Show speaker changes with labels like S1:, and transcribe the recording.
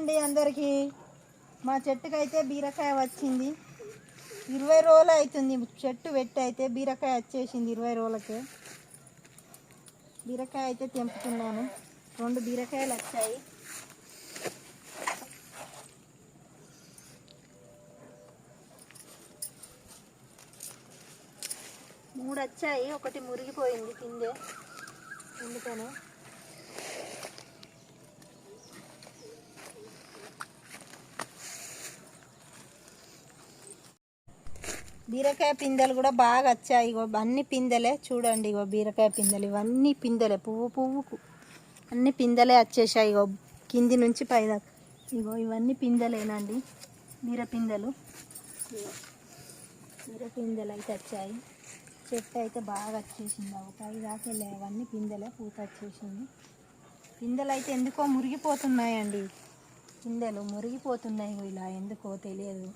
S1: అండి అందరికీ. మా చెట్టుకైతే బీరకాయ వచ్చింది. 20 రోజులు అవుతుంది చెట్టు పెట్టి. అయితే బీరకాయ వచ్చేసింది 20 రోజులకే. బీరకాయ అయితే తెంపుతున్నాను. 2 బీరకాయలు వచ్చాయి. మూడు వచ్చాయి, ఒకటి మురిగిపోయింది కిందే. అందుకనే బీరకాయ పిందెలు కూడా బాగా వచ్చాయి. ఇగో అన్ని పిందెలే చూడండి. ఇగో బీరకాయ పిందెలు ఇవన్నీ పిందెలే, పువ్వుకు అన్ని పిందెలే వచ్చేసాయి. ఇగో కింది నుంచి పైన. ఇగో ఇవన్నీ పిందెలేనండి, బీర పిందెలు. బీర పిందెలు అయితే వచ్చాయి. చెట్టు అయితే బాగా వచ్చేసింది. ఒక 5 దాకా వెళ్ళాయి. అవన్నీ పిందెలే, పూత వచ్చేసింది. పిందెలు అయితే ఎందుకో మురిగిపోతున్నాయండి. పిందెలు మురిగిపోతున్నాయి ఇలా, ఎందుకో తెలియదు.